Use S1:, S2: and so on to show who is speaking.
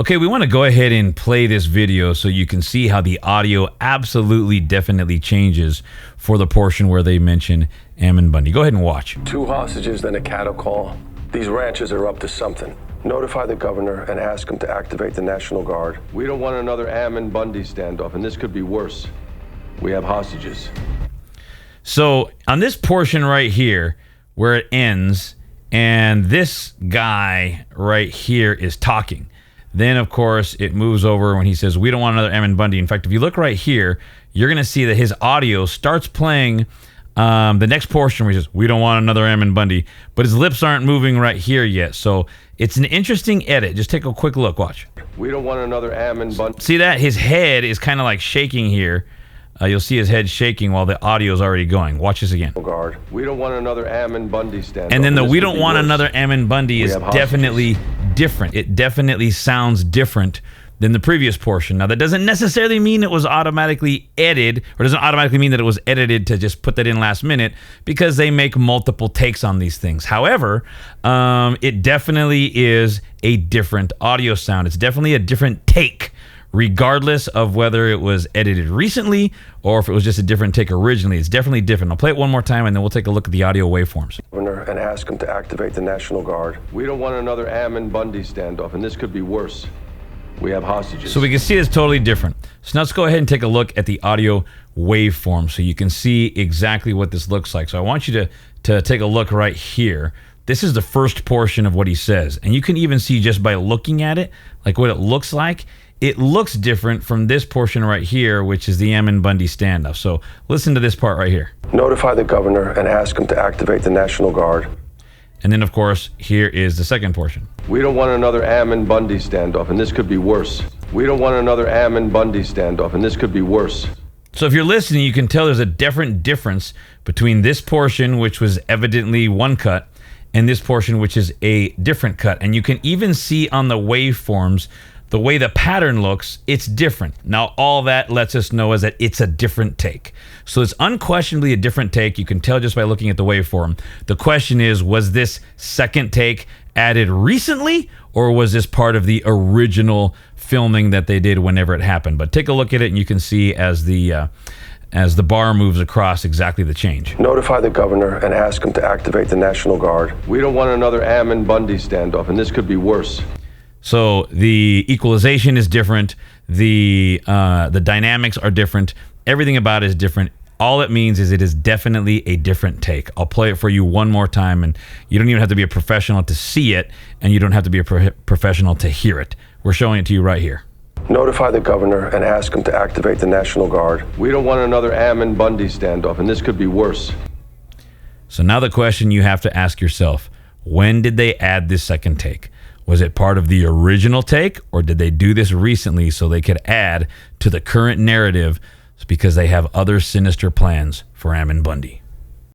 S1: Okay, we want to go ahead and play this video so you can see how the audio absolutely definitely changes for the portion where they mention Ammon Bundy. Go ahead and watch.
S2: 2 hostages, then a cattle call. These ranchers are up to something. Notify the governor and ask him to activate the National Guard.
S3: We don't want another Ammon Bundy standoff, and this could be worse. We have hostages.
S1: So on this portion right here where it ends and this guy right here is talking, then of course it moves over when he says we don't want another Ammon Bundy. In fact, if you look right here, you're gonna see that his audio starts playing the next portion where he says we don't want another Ammon Bundy, but his lips aren't moving right here yet. So it's an interesting edit. Just take a quick look. Watch.
S3: We don't want another Ammon Bundy.
S1: See that? His head is kind of like shaking here. You'll see his head shaking while the audio is already going. Watch this again.
S3: Guard. We don't want another Ammon Bundy standoff.
S1: And then the we don't want another Ammon Bundy is definitely different. It definitely sounds different than the previous portion. Now, that doesn't necessarily mean it was automatically edited, or doesn't automatically mean that it was edited to just put that in last minute, because they make multiple takes on these things. However, it definitely is a different audio sound. It's definitely a different take, regardless of whether it was edited recently or if it was just a different take originally. It's definitely different. I'll play it one more time and then we'll take a look at the audio waveforms.
S2: Governor and ask him to activate the National Guard.
S3: We don't want another Ammon Bundy standoff, and this could be worse. We have hostages.
S1: So we can see it's totally different. So now let's go ahead and take a look at the audio waveform so you can see exactly what this looks like. So I want you to take a look right here. This is the first portion of what he says. And you can even see just by looking at it, like what it looks like. It looks different from this portion right here, which is the Ammon Bundy standoff. So listen to this part right here.
S2: Notify the governor and ask him to activate the National Guard.
S1: And then, of course, here is the second portion.
S3: We don't want another Ammon Bundy standoff, and this could be worse. We don't want another Ammon Bundy standoff, and this could be worse.
S1: So if you're listening, you can tell there's a difference between this portion, which was evidently one cut, and this portion, which is a different cut. And you can even see on the waveforms, the way the pattern looks, it's different. Now, all that lets us know is that it's a different take. So it's unquestionably a different take. You can tell just by looking at the waveform. The question is, was this second take added recently, or was this part of the original filming that they did whenever it happened? But take a look at it and you can see as the bar moves across exactly the change.
S2: Notify the governor and ask him to activate the National Guard.
S3: We don't want another Ammon Bundy standoff, and this could be worse.
S1: So the equalization is different. The dynamics are different. Everything about it is different. All it means is it is definitely a different take. I'll play it for you one more time, and you don't even have to be a professional to see it, and you don't have to be a professional to hear it. We're showing it to you right here.
S2: Notify the governor and ask him to activate the National Guard.
S3: We don't want another Ammon Bundy standoff, and this could be worse.
S1: So now the question you have to ask yourself, when did they add this second take? Was it part of the original take, or did they do this recently so they could add to the current narrative because they have other sinister plans for Ammon Bundy?